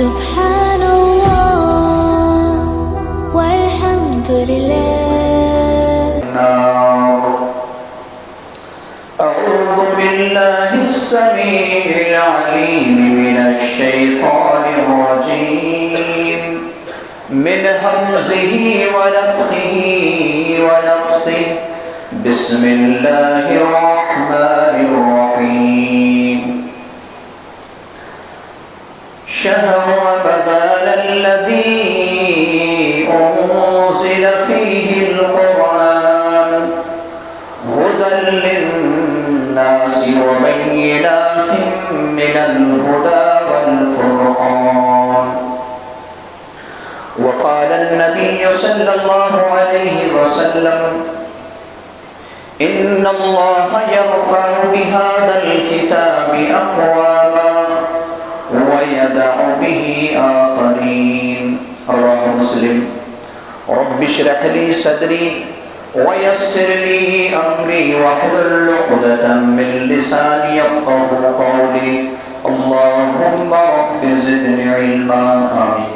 سبحان الله والحمد لله. أعوذ بالله السميع العليم من الشيطان الرجيم من همزه ونفخه ونفثه. بسم الله الرحمن الرحيم. شهر رمضان الذي أنزل فيه القرآن هدى للناس وبينات من الهدى والفرقان. وقال النبي صلى الله عليه وسلم إن الله يرفع بهذا الكتاب أقواما ويدع به آخرين. رواه مسلم. رب اشرح لي صدري ويسر لي أمري واحلل عقدة من لساني يفقهوا قولي. اللهم رب زدني علما. آمين.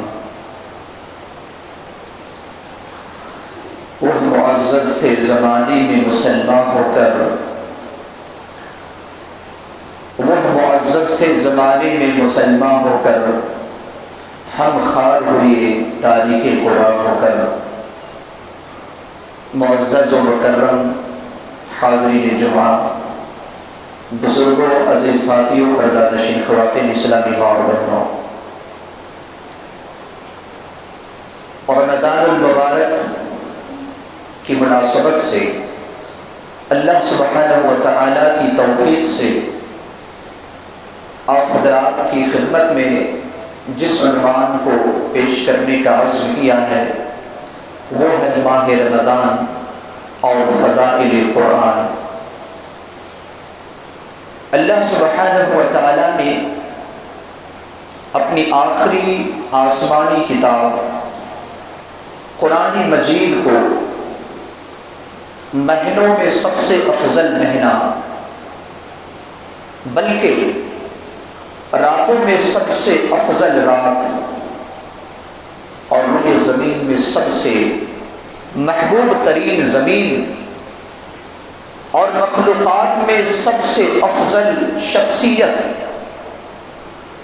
وہ معزز تھے زمانے میں مسلمان ہو کر، وہ معزز تھے زمانے میں مسلمان ہو کر، ہم خار ہوئے تاریخ قرآن ہو کر. معزز و مکرم حاضرین جمعہ، بزرگوں، عزیز ساتھیوں، پردہ نشین خواتین اسلامی ماں اور بہنوں، رمضان المبارک کی مناسبت سے اللہ سبحانہ و تعالیٰ کی توفیق سے آپ حضرات کی خدمت میں جس عنوان کو پیش کرنے کا عزم کیا ہے وہ ہے ماہ رمضان اور فضائل قرآن. اللہ سبحانہ و تعالیٰ نے اپنی آخری آسمانی کتاب قرآن مجید کو مہینوں میں سب سے افضل مہینہ، بلکہ راتوں میں سب سے افضل رات اور روئے زمین میں سب سے محبوب ترین زمین اور مخلوقات میں سب سے افضل شخصیت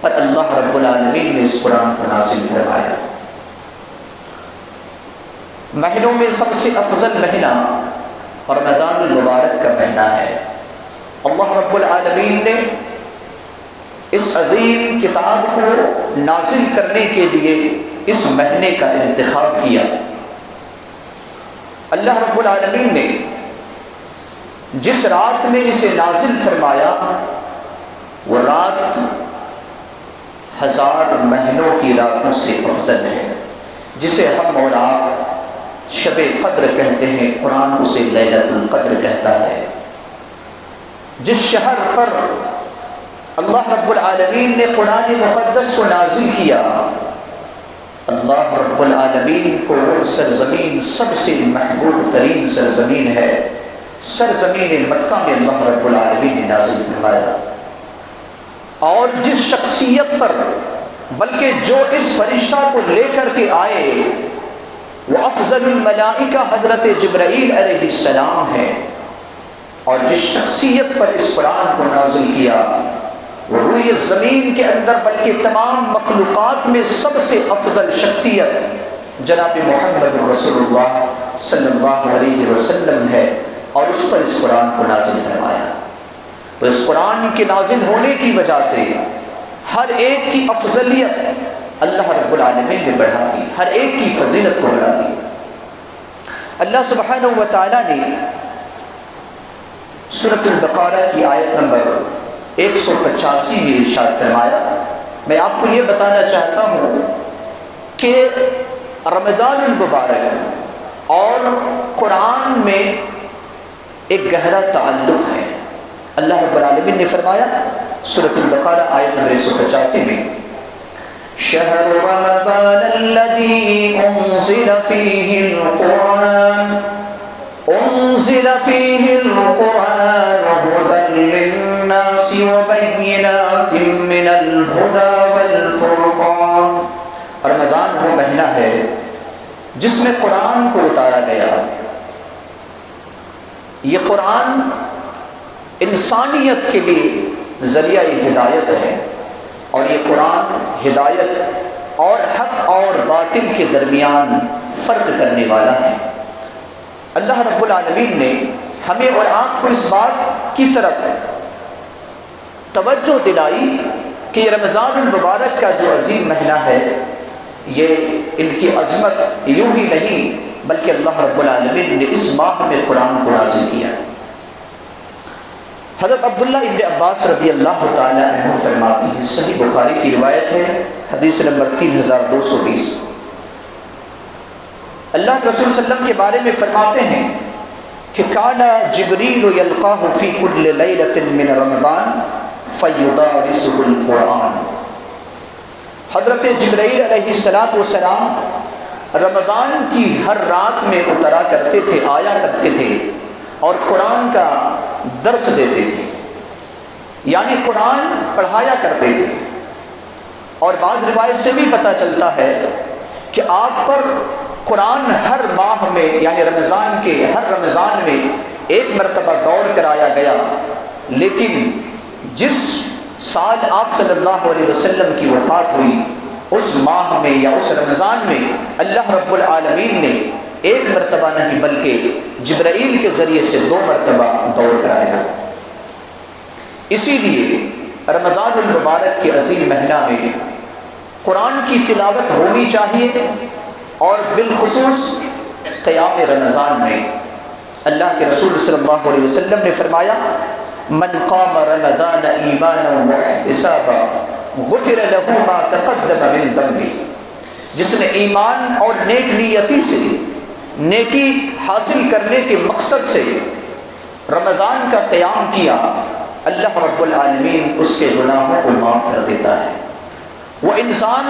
پر اللہ رب العالمین نے اس قرآن کو نازل فرمایا. مہینوں میں سب سے افضل مہینہ رمضان المبارک کا مہینہ ہے. اللہ رب العالمین نے اس عظیم کتاب کو نازل کرنے کے لیے اس مہینے کا انتخاب کیا. اللہ رب العالمین نے جس رات میں اسے نازل فرمایا وہ رات 1000 مہینوں کی راتوں سے افضل ہے، جسے ہم اور آپ شب قدر کہتے ہیں. قرآن اسے لیلۃ القدر کہتا ہے. جس شہر پر اللہ رب العالمین نے قرآن مقدس کو نازل کیا، اللہ رب العالمین کو وہ سرزمین سب سے محبوب ترین سرزمین ہے، سرزمین مکہ میں اللہ رب العالمین نے نازل فرمایا. اور جس شخصیت پر، بلکہ جو اس فرشتہ کو لے کر کے آئے وہ افضل الملائکہ حضرت جبرائیل علیہ السلام ہے، اور جس شخصیت پر اس قرآن کو نازل کیا وہ روئے زمین کے اندر بلکہ تمام مخلوقات میں سب سے افضل شخصیت جناب محمد رسول اللہ صلی اللہ علیہ وسلم ہے، اور اس پر اس قرآن کو نازل فرمایا. تو اس قرآن کے نازل ہونے کی وجہ سے ہر ایک کی افضلیت اللہ رب العالمین نے بڑھا دی، ہر ایک کی فضیلت کو بڑھا دی. اللہ سبحانہ و تعالیٰ نے سورۃ البقرہ کی آیت نمبر 185 میں ارشاد فرمایا. میں آپ کو یہ بتانا چاہتا ہوں کہ رمضان المبارک اور قرآن میں ایک گہرا تعلق ہے. اللہ رب العالمین نے فرمایا سورۃ البقرہ آیت نمبر 185 میں شہر رمضان الذی انزل فیہ القرآن انزل فيه القرآن هدى للناس وبينات من الهدى والفرقان۔ رمضان وہ مہینہ ہے جس میں قرآن کو اتارا گیا۔ یہ قرآن انسانیت کے لیے ذریعہ ہدایت ہے، اور یہ قرآن ہدایت اور حق اور باطل کے درمیان فرق کرنے والا ہے۔ اللہ رب العالمین نے ہمیں اور آپ کو اس بات کی طرف توجہ دلائی کہ یہ رمضان المبارک کا جو عظیم مہینہ ہے، یہ ان کی عظمت یوں ہی نہیں بلکہ اللہ رب العالمین نے اس ماہ میں قرآن کو نازل کیا۔ حضرت عبداللہ ابن عباس رضی اللہ تعالی عنہ فرماتے ہیں، صحیح بخاری کی روایت ہے، حدیث نمبر 3220، اللہ کے رسول صلی اللہ علیہ وسلم کے بارے میں فرماتے ہیں کہ کانا جبریل یلقاہ فی کل لیلۃ من رمضان فیدارسہ القرآن۔ حضرت جبرائیل علیہ السلام رمضان کی ہر رات میں اترا کرتے تھے، آیا کرتے تھے اور قرآن کا درس دیتے تھے، یعنی قرآن پڑھایا کرتے تھے۔ اور بعض روایت سے بھی پتہ چلتا ہے کہ آپ پر قرآن ہر ماہ میں یعنی رمضان کے ہر رمضان میں ایک مرتبہ دوڑ کر آیا گیا، لیکن جس سال آپ صلی اللہ علیہ وسلم کی وفات ہوئی اس ماہ میں یا اس رمضان میں اللہ رب العالمین نے ایک مرتبہ نہیں بلکہ جبرائیل کے ذریعے سے 2 مرتبہ دوڑ کر آیا۔ اسی لیے رمضان المبارک کے عظیم مہینہ میں قرآن کی تلاوت ہونی چاہیے، اور بالخصوص قیام رمضان میں اللہ کے رسول صلی اللہ علیہ وسلم نے فرمایا، من قام رمضان ایمانا واحتسابا غفر له ما تقدم من ذنبه، جس نے ایمان اور نیک نیتی سے نیکی حاصل کرنے کے مقصد سے رمضان کا قیام کیا، اللہ رب العالمین اس کے گناہوں کو معاف کر دیتا ہے۔ وہ انسان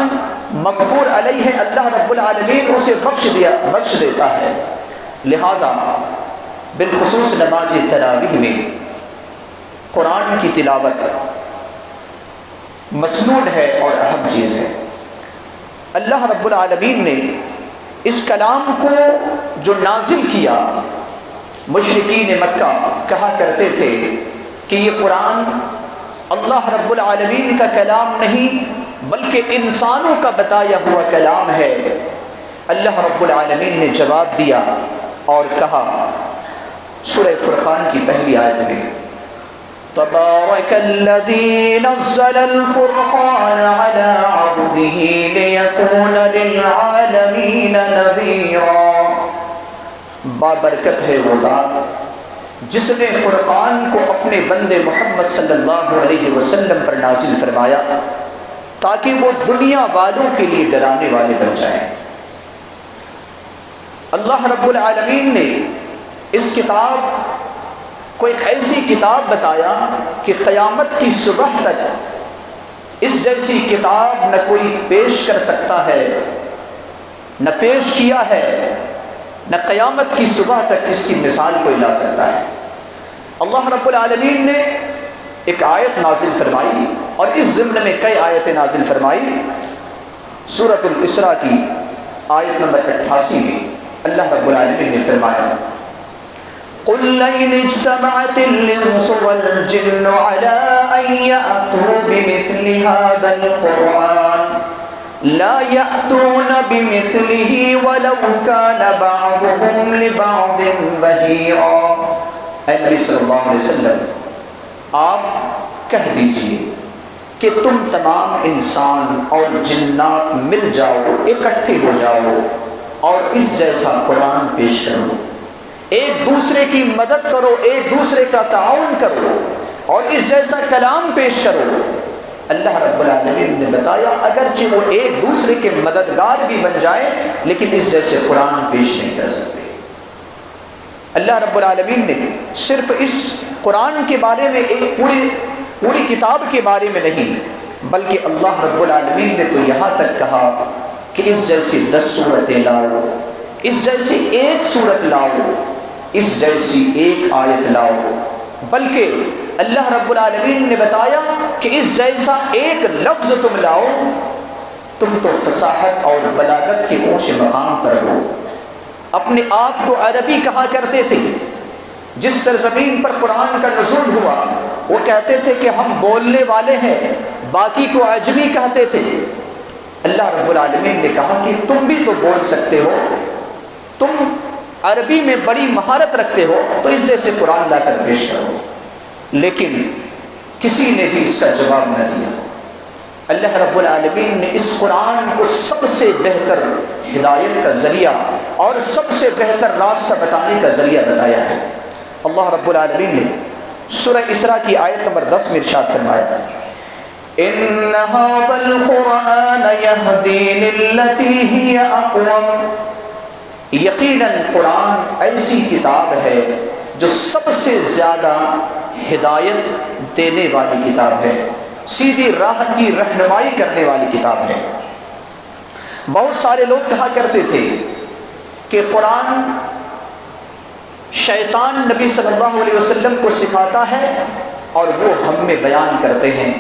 مغفور علیہ ہے، اللہ رب العالمین اسے بخش دیتا ہے۔ لہذا بالخصوص نماز تراویح میں قرآن کی تلاوت مسنون ہے اور اہم چیز ہے۔ اللہ رب العالمین نے اس کلام کو جو نازل کیا، مشرکین مکہ کہا کرتے تھے کہ یہ قرآن اللہ رب العالمین کا کلام نہیں بلکہ انسانوں کا بتایا ہوا کلام ہے۔ اللہ رب العالمین نے جواب دیا اور کہا سورہ فرقان کی پہلی آیت میں، تبارک الذی نزل الفرقان علی عبدہ لیکون للعالمین نذیرا۔ بابرکت ہے وہ ذات جس نے فرقان کو اپنے بندے محمد صلی اللہ علیہ وسلم پر نازل فرمایا تاکہ وہ دنیا والوں کے لیے ڈرانے والے بن جائیں۔ اللہ رب العالمین نے اس کتاب کو ایک ایسی کتاب بتایا کہ قیامت کی صبح تک اس جیسی کتاب نہ کوئی پیش کر سکتا ہے، نہ پیش کیا ہے، نہ قیامت کی صبح تک اس کی مثال کوئی لا سکتا ہے۔ اللہ رب العالمین نے ایک آیت نازل فرمائی اور اس ضمن میں کئی آیتیں نازل فرمائی۔ سورۃ الاسراء کی آیت نمبر 88 میں اللہ رب العالمین نے فرمایا، قُلْ لَئِنِ اجْتَمَعَتِ الْإِنسُ وَالْجِنُّ عَلَىٰ أَن يَأْتُوا بِمِثْلِ هَٰذَا الْقُرْآنِ لَا يَأْتُونَ بِمِثْلِهِ وَلَوْ كَانَ بَعْضُهُمْ لِبَعْضٍ ظَهِيرًا۔ اے نبی صلی اللہ علیہ وسلم، آپ کہہ دیجئے کہ تم تمام انسان اور جنات مل جاؤ، اکٹھے ہو جاؤ اور اس جیسا قرآن پیش کرو، ایک دوسرے کی مدد کرو، ایک دوسرے کا تعاون کرو اور اس جیسا کلام پیش کرو۔ اللہ رب العالمین نے بتایا اگرچہ وہ ایک دوسرے کے مددگار بھی بن جائیں لیکن اس جیسے قرآن پیش نہیں کر سکتے۔ اللہ رب العالمین نے صرف اس قرآن کے بارے میں ایک پوری کتاب کے بارے میں نہیں بلکہ اللہ رب العالمین نے تو یہاں تک کہا کہ اس جیسی 10 سورتیں لاؤ، اس جیسی ایک سورت لاؤ اس جیسی ایک آیت لاؤ، بلکہ اللہ رب العالمین نے بتایا کہ اس جیسا ایک لفظ تم لاؤ، تم تو فصاحت اور بلاغت کے اونچے مقام پر ہو۔ اپنے آپ کو عربی کہا کرتے تھے۔ جس سرزمین پر قرآن کا نزول ہوا وہ کہتے تھے کہ ہم بولنے والے ہیں، باقی کو عجمی کہتے تھے۔ اللہ رب العالمین نے کہا کہ تم بھی تو بول سکتے ہو، تم عربی میں بڑی مہارت رکھتے ہو، تو اس جیسے قرآن لا کر پیش کرو۔ لیکن کسی نے بھی اس کا جواب نہ دیا۔ اللہ رب العالمین نے اس قرآن کو سب سے بہتر ہدایت کا ذریعہ اور سب سے بہتر راستہ بتانے کا ذریعہ بتایا ہے۔ اللہ رب العالمین نے سورہ اسراء کی آیت نمبر 10 میں ارشاد فرمایا، ان هذا القرآن يهدي للتي هي اقوم، یقیناً قرآن ایسی کتاب ہے جو سب سے زیادہ ہدایت دینے والی کتاب ہے، سیدھی راہ کی رہنمائی کرنے والی کتاب ہے۔ بہت سارے لوگ کہا کرتے تھے کہ قرآن شیطان نبی صلی اللہ علیہ وسلم کو سکھاتا ہے اور وہ ہم میں بیان کرتے ہیں۔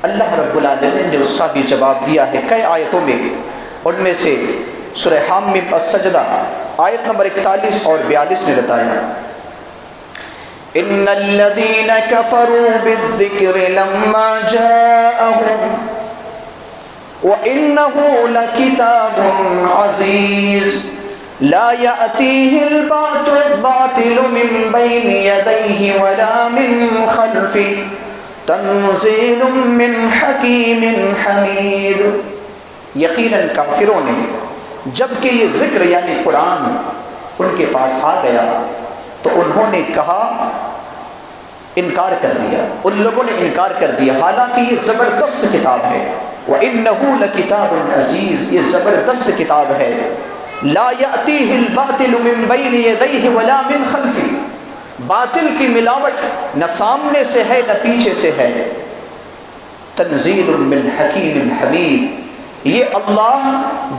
اللہ رب العالمین نے اس کا بھی جواب دیا ہے کئی آیتوں میں، ان میں سے سورہ حامیم السجدہ آیت نمبر 41 اور 42 میں بتایا، ان الذين كفروا بالذكر لما جاءهم وانه لكتاب عزيز لا يأتيه الباطل من بين يديه ولا من خلفه تنزيل من حكيم حميد۔ یقیناً کافروں نے جب کہ یہ ذکر یعنی قرآن ان کے پاس آ گیا تو انہوں نے کہا، انکار کر دیا، ان لوگوں نے انکار کر دیا، حالانکہ یہ زبردست کتاب ہے۔ وَإِنَّهُ لَكِتَابٌ عَزِيزٌ، یہ زبردست کتاب ہے۔ لا يأتيه الباطل من بين يديه ولا من خلفه، باطل کی ملاوٹ نہ سامنے سے ہے نہ پیچھے سے ہے۔ تنزیل من حکیم حمید، یہ اللہ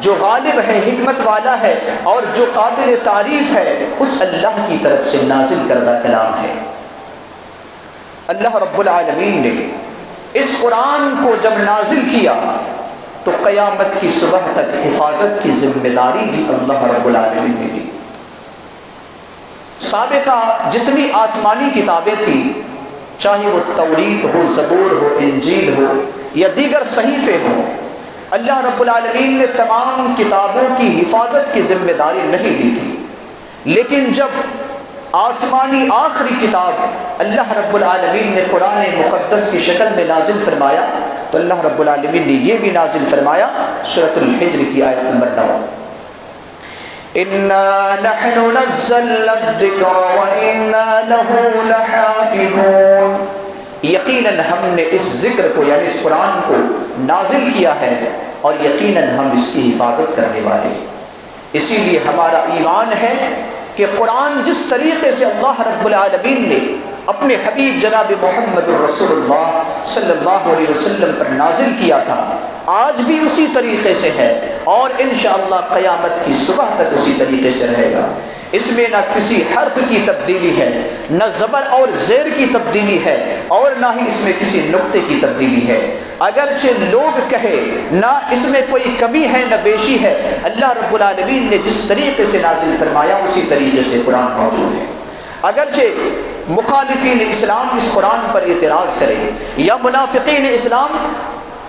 جو غالب ہے، حکمت والا ہے اور جو قابل تعریف ہے، اس اللہ کی طرف سے نازل کردہ کلام ہے۔ اللہ رب العالمین نے اس قرآن کو جب نازل کیا تو قیامت کی صبح تک حفاظت کی ذمہ داری بھی اللہ رب العالمین نے دی۔ سابقہ جتنی آسمانی کتابیں تھیں، چاہے وہ توریت ہو، زبور ہو، انجیل ہو یا دیگر صحیفے ہوں، اللہ رب العالمین نے تمام کتابوں کی حفاظت کی ذمہ داری نہیں دی تھی۔ لیکن جب آسمانی آخری کتاب اللہ رب العالمین نے قرآن مقدس کی شکل میں نازل فرمایا تو اللہ رب العالمین نے یہ بھی نازل فرمایا سورۃ الحجر کی آیت نمبر 9، اِنَّا نَحْنُ نَزَّلْنَا الذِّكْرَ وَإِنَّا لَهُ لَحَافِظُونَ، یقیناً ہم نے اس ذکر کو یعنی اس قرآن کو نازل کیا ہے اور یقیناً ہم اس کی حفاظت کرنے والے ہیں۔ اسی لیے ہمارا ایمان ہے کہ قرآن جس طریقے سے اللہ رب العالمین نے اپنے حبیب جناب محمد الرسول اللہ صلی اللہ علیہ وسلم پر نازل کیا تھا، آج بھی اسی طریقے سے ہے اور انشاءاللہ قیامت کی صبح تک اسی طریقے سے رہے گا۔ اس میں نہ کسی حرف کی تبدیلی ہے، نہ زبر اور زیر کی تبدیلی ہے، اور نہ ہی اس میں کسی نقطے کی تبدیلی ہے۔ اگرچہ لوگ کہے نہ اس میں کوئی کمی ہے نہ بیشی ہے، اللہ رب العالمین نے جس طریقے سے نازل فرمایا اسی طریقے سے قرآن موجود ہے۔ اگرچہ مخالفین اسلام اس قرآن پر اعتراض کرے یا منافقین اسلام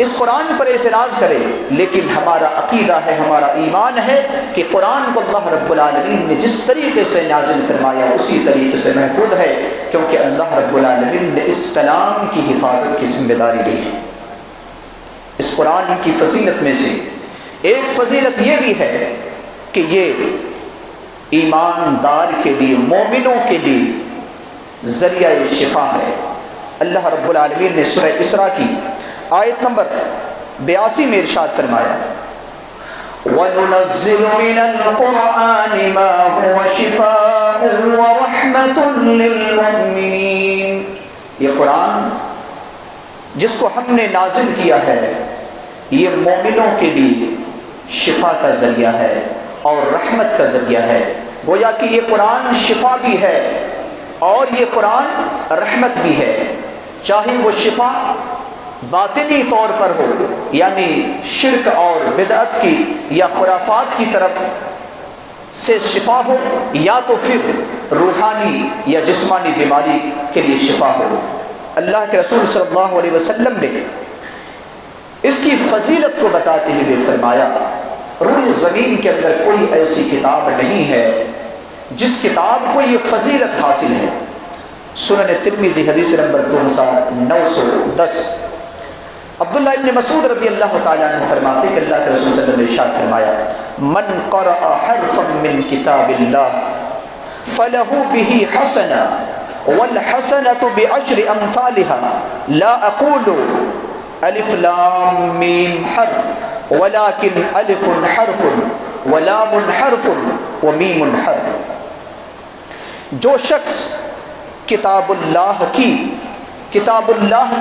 اس قرآن پر اعتراض کرے، لیکن ہمارا عقیدہ ہے، ہمارا ایمان ہے کہ قرآن کو اللہ رب العالمین نے جس طریقے سے نازل فرمایا اسی طریقے سے محفوظ ہے، کیونکہ اللہ رب العالمین نے اس کلام کی حفاظت کی ذمہ داری لی ہے۔ اس قرآن کی فضیلت میں سے ایک فضیلت یہ بھی ہے کہ یہ ایماندار کے لیے، مومنوں کے لیے ذریعہ شفا ہے۔ اللہ رب العالمین نے سورہ اسراء کی آیت نمبر 82 میں ارشاد فرمایا، وَنُنَزِّلُ مِنَ الْقُرْآنِ مَا هُوَ شِفَاءٌ وَرَحْمَةٌ لِّلْمُؤْمِنِينَ، یہ قرآن جس کو ہم نے نازل کیا ہے یہ مومنوں کے لیے شفا کا ذریعہ ہے اور رحمت کا ذریعہ ہے۔ گویا کہ یہ قرآن شفا بھی ہے اور یہ قرآن رحمت بھی ہے، چاہے وہ شفا باطنی طور پر ہو، یعنی شرک اور بدعت کی یا خرافات کی طرف سے شفا ہو، یا تو پھر روحانی یا جسمانی بیماری کے لیے شفا ہو۔ اللہ کے رسول صلی اللہ علیہ وسلم نے اس کی فضیلت کو بتاتے ہوئے فرمایا، روئے زمین کے اندر کوئی ایسی کتاب نہیں ہے جس کتاب کو یہ فضیلت حاصل ہے۔ سنن ترمذی حدیث نمبر 2910۔ عبداللہ ابن مسعود رضی اللہ تعالیٰ عنہ فرماتے کہ اللہ کے رسول صلی اللہ علیہ وسلم نے ارشاد فرمایا، من قرأ حرفا من کتاب اللہ فلہ بہ حسنہ والحسنة بعشر امثالها لا اقول الف لام میم حرف ولكن الف حرف ولام حرف ومیم حرف۔ جو شخص کتاب اللہ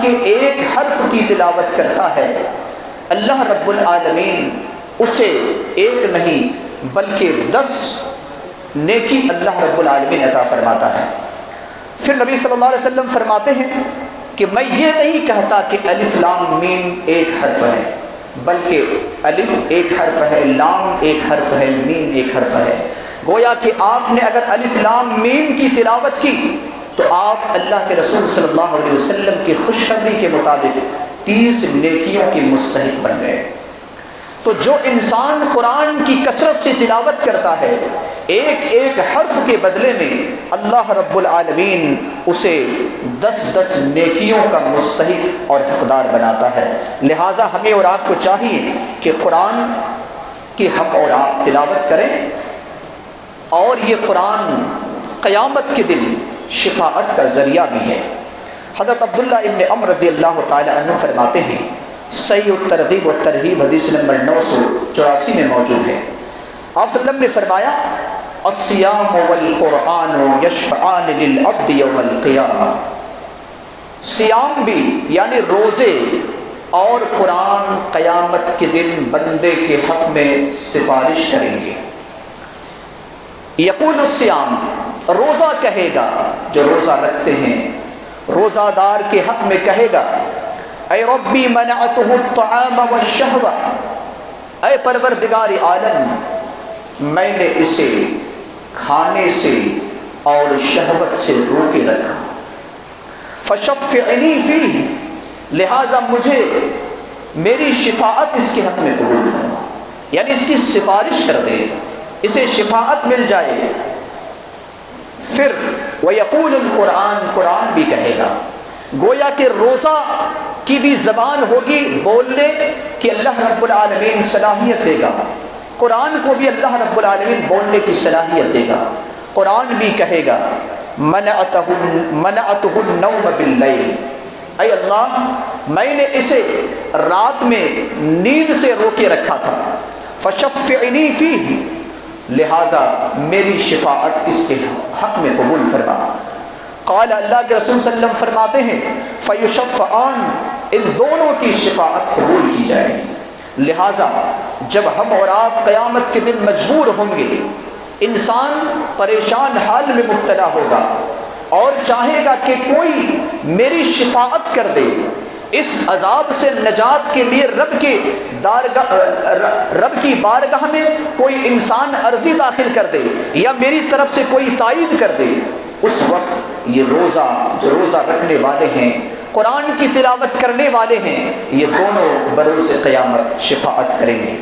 کے ایک حرف کی تلاوت کرتا ہے، اللہ رب العالمین اسے ایک نہیں بلکہ 10 نیکی اللہ رب العالمین عطا فرماتا ہے۔ پھر نبی صلی اللہ علیہ وسلم فرماتے ہیں کہ میں یہ نہیں کہتا کہ الف لام میم ایک حرف ہے، بلکہ الف ایک حرف ہے، لام ایک حرف ہے، میم ایک حرف ہے۔ گویا کہ آپ نے اگر الف لام میم کی تلاوت کی تو آپ اللہ کے رسول صلی اللہ علیہ وسلم کی خوشخبری کے مطابق 30 نیکیوں کے مستحق بن گئے۔ تو جو انسان قرآن کی کثرت سے تلاوت کرتا ہے، ایک ایک حرف کے بدلے میں اللہ رب العالمین اسے 10 نیکیوں کا مستحق اور حقدار بناتا ہے۔ لہٰذا ہمیں اور آپ کو چاہیے کہ قرآن کی ہم اور آپ تلاوت کریں، اور یہ قرآن قیامت کے دن شفاعت کا ذریعہ بھی ہے۔ حضرت عبداللہ ابن عمر رضی اللہ تعالی عنہ فرماتے ہیں، صحیح الترغیب و ترہیب حدیث نمبر 984 میں موجود ہے، آپ صلی اللہ علیہ وسلم نے فرمایا، الصیام والقرآن یشفعان للعبد یوم القیامہ۔ صیام بھی یعنی روزے اور قرآن قیامت کے دن بندے کے حق میں سفارش کریں گے۔ یقول الصیام، روزہ کہے گا، جو روزہ رکھتے ہیں روزہ دار کے حق میں کہے گا، اے ربی منعتہ الطعام والشہوہ، اے پروردگار عالم میں نے اسے کھانے سے اور شہوت سے روکے رکھا، فشفعنی فیہ، لہذا مجھے میری شفاعت اس کے حق میں قبول فرما، یعنی اس کی سفارش کر دے، اسے شفاعت مل جائے۔ پھر وَيَقُولُ الْقُرْآن، قرآن بھی کہے گا، گویا کہ روزہ کی بھی زبان ہوگی بولنے کہ اللہ رب العالمین صلاحیت دے گا، قرآن کو بھی اللہ رب العالمین بولنے کی صلاحیت دے گا۔ قرآن بھی کہے گا، منعتہ النوم باللیل، اے اللہ میں نے اسے رات میں نیند سے روکے رکھا تھا، فشفعنی فیہ، لہذا میری شفاعت اس کے حق میں قبول فرما۔ قال، اللہ کے رسول صلی اللہ علیہ وسلم فرماتے ہیں، فیشفعان، ان دونوں کی شفاعت قبول کی جائے گی۔ لہذا جب ہم اور آپ قیامت کے دن مجبور ہوں گے، انسان پریشان حال میں مبتلا ہوگا اور چاہے گا کہ کوئی میری شفاعت کر دے، اس عذاب سے نجات کے لیے رب کی بارگاہ میں کوئی انسان عرضی داخل کر دے یا میری طرف سے کوئی تائید کر دے، اس وقت یہ جو روزہ رکھنے والے ہیں، قرآن کی تلاوت کرنے والے ہیں، یہ دونوں بروز قیامت شفاعت کریں گے۔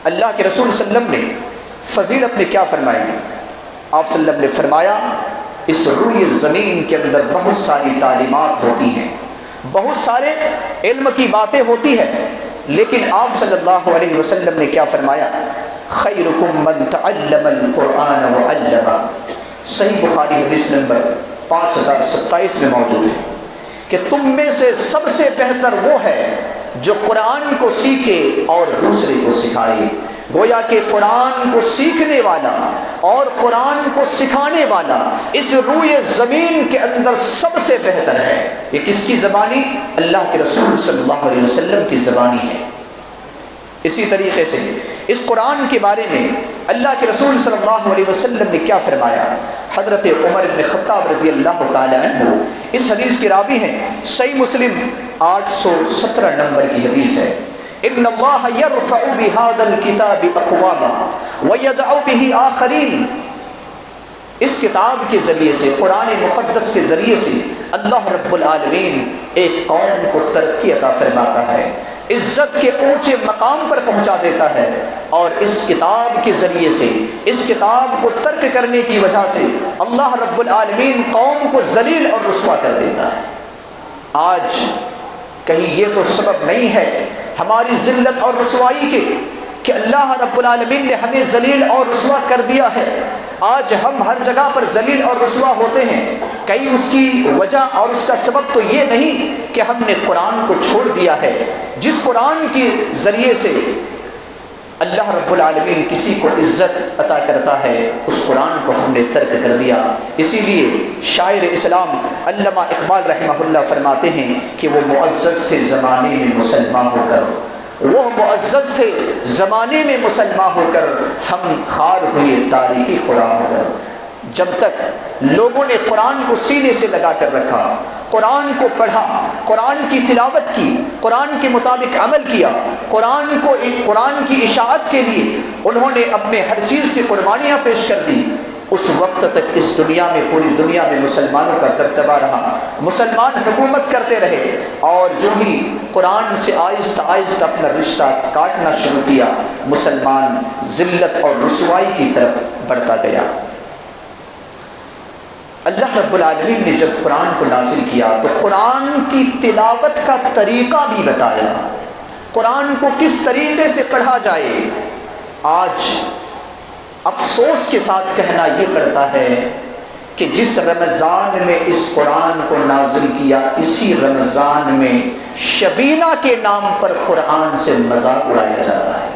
اللہ کے رسول صلی اللہ علیہ وسلم نے فضیلت میں کیا فرمائی؟ آپ صلی اللہ علیہ وسلم نے فرمایا، اس روئے زمین کے اندر بہت ساری تعلیمات ہوتی ہیں، بہت سارے علم کی باتیں ہوتی ہیں، لیکن آپ صلی اللہ علیہ وسلم نے کیا فرمایا؟ خیرکم من تعلم القرآن وعلمہ۔ صحیح بخاری حدیث نمبر 5027 میں موجود ہے کہ تم میں سے سب سے بہتر وہ ہے جو قرآن کو سیکھے اور دوسرے کو سکھائے۔ گویا کہ قرآن کو سیکھنے والا اور قرآن کو سکھانے والا اس روئے زمین کے اندر سب سے بہتر ہے۔ یہ کس کی زبانی؟ اللہ کے رسول صلی اللہ علیہ وسلم کی زبانی ہے۔ اسی طریقے سے اس قرآن کے بارے میں اللہ کے رسول صلی اللہ علیہ وسلم نے کیا فرمایا؟ حضرت عمر بن خطاب رضی اللہ تعالی عنہ اس حدیث کے راوی ہیں، صحیح مسلم 817 نمبر کی حدیث ہے، ان اللہ یرفع بہذا الکتاب اقواما ویدع بہ آخرین۔ اس کتاب کے ذریعے سے، قرآن مقدس کے ذریعے سے اللہ رب العالمین ایک قوم کو ترقی عطا فرماتا ہے، عزت کے اونچے مقام پر پہنچا دیتا ہے، اور اس کتاب کے ذریعے سے، اس کتاب کو ترک کرنے کی وجہ سے اللہ رب العالمین قوم کو ذلیل اور رسوا کر دیتا ہے۔ آج کہیں یہ تو سبب نہیں ہے ہماری ذلت اور رسوائی کے کہ اللہ رب العالمین نے ہمیں ذلیل اور رسوا کر دیا ہے؟ آج ہم ہر جگہ پر ذلیل اور رسوا ہوتے ہیں، کہیں اس کی وجہ اور اس کا سبب تو یہ نہیں کہ ہم نے قرآن کو چھوڑ دیا ہے۔ جس قرآن کے ذریعے سے اللہ رب العالمین کسی کو عزت عطا کرتا ہے، اس قرآن کو ہم نے ترک کر دیا۔ اسی لیے شاعر اسلام علامہ اقبال رحمہ اللہ فرماتے ہیں کہ وہ معزز تھے زمانے میں مسلمان ہو کر، وہ معزز تھے زمانے میں مسلمان ہو کر، ہم خار ہوئے تاریخی قرآن ہو کر۔ جب تک لوگوں نے قرآن کو سینے سے لگا کر رکھا، قرآن کو پڑھا، قرآن کی تلاوت کی، قرآن کے مطابق عمل کیا، قرآن کی اشاعت کے لیے انہوں نے اپنے ہر چیز کی قربانیاں پیش کر دی، اس وقت تک اس دنیا میں، پوری دنیا میں مسلمانوں کا دبدبہ رہا، مسلمان حکومت کرتے رہے، اور جو ہی قرآن سے آہستہ آہستہ اپنا رشتہ کاٹنا شروع کیا، مسلمان ذلت اور رسوائی کی طرف بڑھتا گیا۔ اللہ رب العالمین نے جب قرآن کو نازل کیا تو قرآن کی تلاوت کا طریقہ بھی بتایا، قرآن کو کس طریقے سے پڑھا جائے۔ آج افسوس کے ساتھ کہنا یہ پڑتا ہے کہ جس رمضان میں اس قرآن کو نازل کیا، اسی رمضان میں شبینہ کے نام پر قرآن سے مذاق اڑایا جاتا ہے،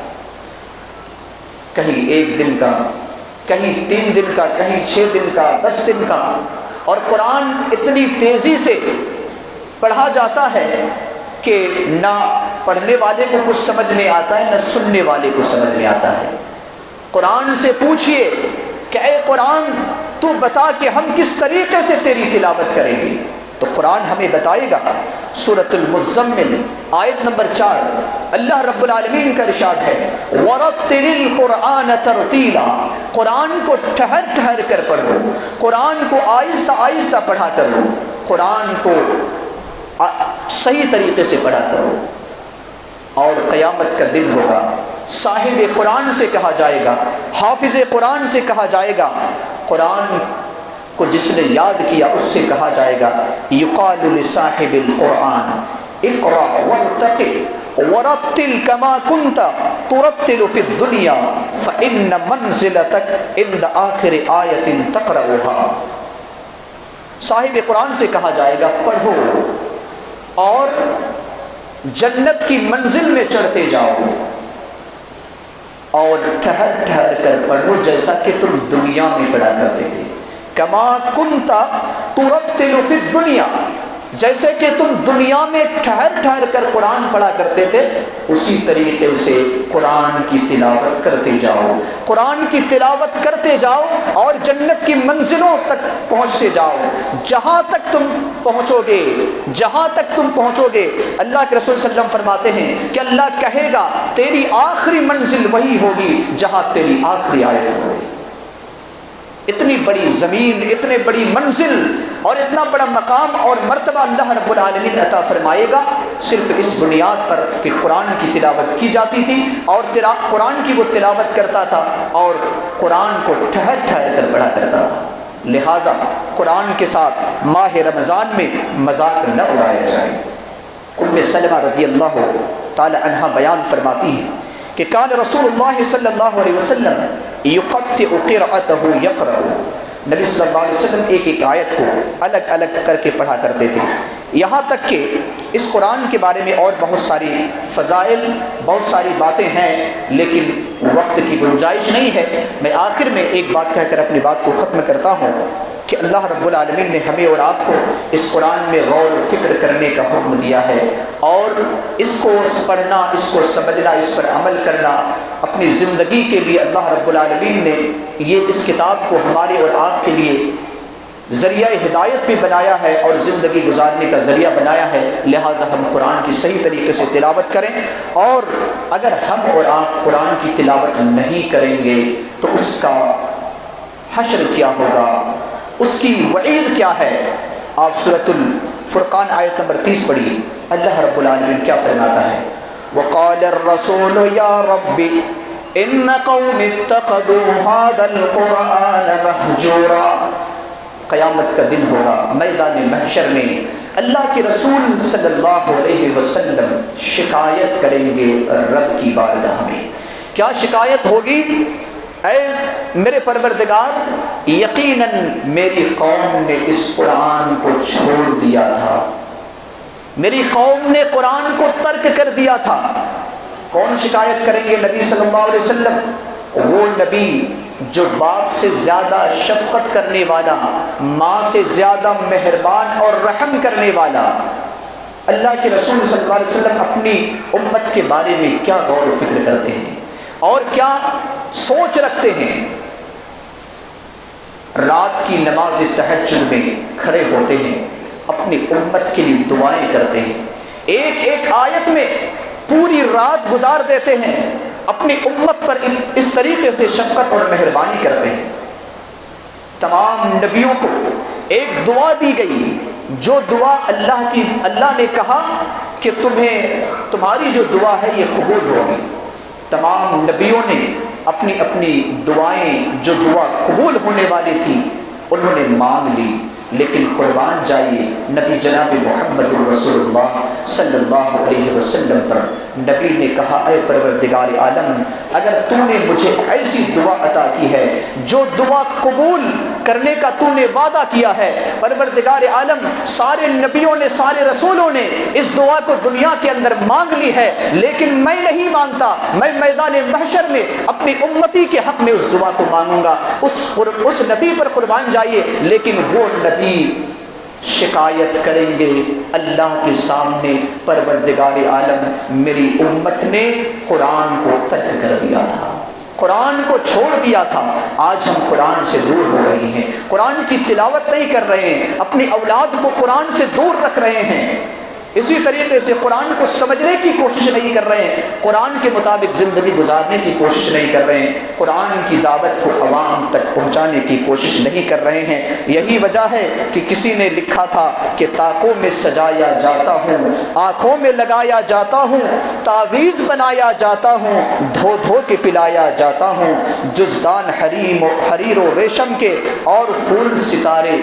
کہیں 1 دن کا، کہیں 3 دن کا، کہیں 6 دن کا، 10 دن کا، اور قرآن اتنی تیزی سے پڑھا جاتا ہے کہ نہ پڑھنے والے کو کچھ سمجھ میں آتا ہے، نہ سننے والے کو سمجھ میں آتا ہے۔ قرآن سے پوچھئے کہ اے قرآن تو بتا کہ ہم کس طریقے سے تیری تلاوت کریں گے، تو قرآن ہمیں بتائے گا۔ سورۃ المزمل آیت نمبر 4 اللہ رب العالمین کا ارشاد ہے، وَرَتِّلِ الْقُرْآنَ تَرْتِيلًا، قرآن کو ٹھہر ٹھہر کر پڑھو، قرآن کو آہستہ آہستہ پڑھا کرو، قرآن کو صحیح طریقے سے پڑھا کرو، اور قیامت کا دن ہوگا، صاحب قرآن سے کہا جائے گا، حافظ قرآن سے کہا جائے گا، قرآن کو جس نے یاد کیا اس سے کہا جائے گا، یقال لصاحب القرآن اقرأ وارتقِ ورتل كما كنت ترتل في الدنيا فإن منزلتك عند آخر آية تقرأها۔ صاحب قرآن سے کہا جائے گا پڑھو اور جنت کی منزل میں چڑھتے جاؤ، اور ٹھہر ٹھہر کر پڑھو جیسا کہ تم دنیا میں پڑھا کرتے تھے، کما کنتا ترتل فی الدنیا، جیسے کہ تم دنیا میں ٹھہر ٹھہر کر قرآن پڑھا کرتے تھے، اسی طریقے سے قرآن کی تلاوت کرتے جاؤ، قرآن کی تلاوت کرتے جاؤ اور جنت کی منزلوں تک پہنچتے جاؤ، جہاں تک تم پہنچو گے، جہاں تک تم پہنچو گے۔ اللہ کے رسول صلی اللہ علیہ وسلم فرماتے ہیں کہ اللہ کہے گا تیری آخری منزل وہی ہوگی جہاں تیری آخری آیت ہوگی۔ اتنی بڑی زمین، اتنی بڑی منزل اور اتنا بڑا مقام اور مرتبہ اللہ رب العالمین عطا فرمائے گا، صرف اس بنیاد پر کہ قرآن کی تلاوت کی جاتی تھی اور قرآن کی وہ تلاوت کرتا تھا اور قرآن کو ٹھہر ٹھہر کر پڑھا کرتا تھا۔ لہٰذا قرآن کے ساتھ ماہ رمضان میں مذاق نہ اڑایا جائے۔ ام سلمہ رضی اللہ تعالی عنہا بیان فرماتی ہیں کہ کان رسول اللہ صلی اللہ علیہ وسلم یقطع قرأته یقرأ، نبی صلی اللہ علیہ وسلم ایک ایک آیت کو الگ الگ کر کے پڑھا کرتے تھے، یہاں تک کہ اس قرآن کے بارے میں اور بہت ساری فضائل، بہت ساری باتیں ہیں، لیکن وقت کی گنجائش نہیں ہے۔ میں آخر میں ایک بات کہہ کر اپنی بات کو ختم کرتا ہوں کہ اللہ رب العالمین نے ہمیں اور آپ کو اس قرآن میں غور و فکر کرنے کا حکم دیا ہے، اور اس کو پڑھنا، اس کو سمجھنا، اس پر عمل کرنا اپنی زندگی کے لیے اللہ رب العالمین نے یہ اس کتاب کو ہمارے اور آپ کے لیے ذریعہ ہدایت بھی بنایا ہے اور زندگی گزارنے کا ذریعہ بنایا ہے۔ لہذا ہم قرآن کی صحیح طریقے سے تلاوت کریں، اور اگر ہم اور آپ قرآن کی تلاوت نہیں کریں گے تو اس کا حشر کیا ہوگا، اس کی وعید کیا ہے۔ آپ سورۃ الفرقان آیت نمبر 30 پڑھیے، اللہ رب العالمین کیا فرماتا ہے؟ وقال الرسول یا رب ان قوم اتخذوا هذا القرآن مہجورا۔ قیامت کا دن ہوگا، میدان محشر میں اللہ کے رسول صلی اللہ علیہ وسلم شکایت کریں گے رب کی بارگاہ میں۔ کیا شکایت ہوگی؟ اے میرے پروردگار، یقیناً میری قوم نے اس قرآن کو چھوڑ دیا تھا، میری قوم نے قرآن کو ترک کر دیا تھا۔ کون شکایت کریں گے؟ نبی صلی اللہ علیہ وسلم، وہ نبی جو باپ سے زیادہ شفقت کرنے والا، ماں سے زیادہ مہربان اور رحم کرنے والا۔ اللہ کے رسول صلی اللہ علیہ وسلم اپنی امت کے بارے میں کیا غور و فکر کرتے ہیں اور کیا سوچ رکھتے ہیں۔ رات کی نماز تہجد میں کھڑے ہوتے ہیں، اپنی امت کے لیے دعائیں کرتے ہیں، ایک ایک آیت میں پوری رات گزار دیتے ہیں، اپنی امت پر اس طریقے سے شفقت اور مہربانی کرتے ہیں۔ تمام نبیوں کو ایک دعا دی گئی، جو دعا اللہ نے کہا کہ تمہاری جو دعا ہے یہ قبول ہوگی۔ تمام نبیوں نے اپنی اپنی دعائیں، جو دعا قبول ہونے والی تھی، انہوں نے مانگ لی۔ لیکن قربان جائیے نبی جناب محمد رسول اللہ صلی اللہ علیہ وسلم پر نبی نے کہا، اے پروردگار عالم، اگر تو نے مجھے ایسی دعا عطا کی ہے جو دعا قبول کرنے کا تو نے وعدہ کیا ہے، پروردگار عالم سارے نبیوں نے، سارے رسولوں نے اس دعا کو دنیا کے اندر مانگ لی ہے، لیکن میں نہیں مانگتا، میں میدان محشر میں اپنی امتی کے حق میں اس دعا کو مانگوں گا۔ اس نبی پر قربان جائیے، لیکن وہ نبی شکایت کریں گے اللہ کے سامنے، پروردگار عالم میری امت نے قرآن کو ترک کر دیا تھا، قرآن کو چھوڑ دیا تھا، آج ہم قرآن سے دور ہو رہے ہیں، قرآن کی تلاوت نہیں کر رہے ہیں، اپنی اولاد کو قرآن سے دور رکھ رہے ہیں، اسی طریقے سے قرآن کو سمجھنے کی کوشش نہیں کر رہے ہیں، قرآن کے مطابق زندگی گزارنے کی کوشش نہیں کر رہے ہیں، قرآن کی دعوت کو عوام تک پہنچانے کی کوشش نہیں کر رہے ہیں۔ یہی وجہ ہے کہ کسی نے لکھا تھا کہ طاقوں میں سجایا جاتا ہوں، آنکھوں میں لگایا جاتا ہوں، تعویذ بنایا جاتا ہوں، دھو دھو کے پلایا جاتا ہوں، جزدان حریر و ریشم کے اور پھول ستارے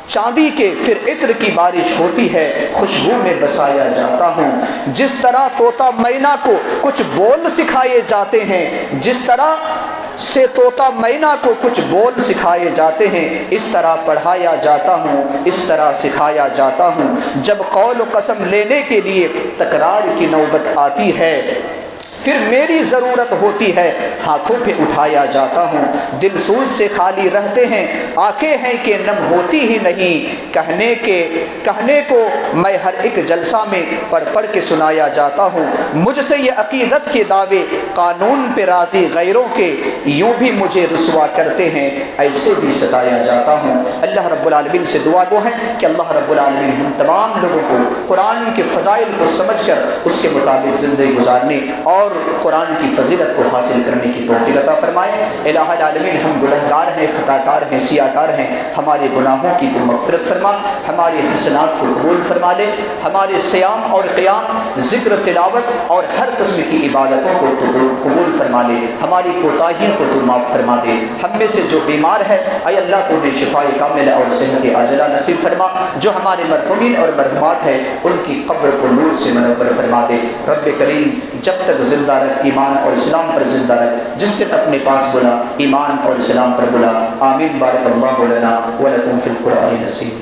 چاندی کے، پھر عطر کی بارش ہوتی ہے، خوشبو میں بسایا جاتا ہوں۔ جس طرح طوطا مینا کو کچھ بول سکھائے جاتے ہیں، جس طرح سے طوطا مینا کو کچھ بول سکھائے جاتے ہیں، اس طرح پڑھایا جاتا ہوں، اس طرح سکھایا جاتا ہوں۔ جب قول و قسم لینے کے لیے تکرار کی نوبت آتی ہے، پھر میری ضرورت ہوتی ہے، ہاتھوں پہ اٹھایا جاتا ہوں۔ دل سوز سے خالی رہتے ہیں، آنکھیں ہیں کہ نم ہوتی ہی نہیں، کہنے کو میں ہر ایک جلسہ میں پڑھ پڑھ کے سنایا جاتا ہوں۔ مجھ سے یہ عقیدت کے دعوے قانون پہ راضی غیروں کے، یوں بھی مجھے رسوا کرتے ہیں، ایسے بھی ستایا جاتا ہوں۔ اللہ رب العالمین سے دعا گو ہے کہ اللہ رب العالمین ہم تمام لوگوں کو قرآن کے فضائل کو سمجھ کر اس کے مطابق زندگی گزارنے اور قرآن کی فضیلت کو حاصل کرنے کی توفیق عطا فرمائے۔ الہ العالمین ہم گنہگار ہیں، خطاکار ہیں، سیاکار ہیں، ہمارے گناہوں کی تو مغفرت فرما، ہماری حسنات کو قبول فرما دے، ہمارے صیام اور قیام، ذکر، تلاوت اور ہر قسم کی عبادتوں کو تو قبول فرما دے، ہماری کوتاہیوں کو تو معاف فرما دے۔ ہم میں سے جو بیمار ہے اے اللہ تو انہیں شفاء کاملہ اور صحت عاجلہ نصیب فرما، جو ہمارے مرحومین اور مرحومات ہیں ان کی قبر کو نور سے منور فرما دے۔ رب کریم جب تک زندہ رکھ، ایمان اور اسلام پر زندہ رکھ، جس دن اپنے پاس بلا ایمان اور اسلام پر بلا۔ آمین۔ بارک اللہ لنا ولکم فی القرآن العظیم۔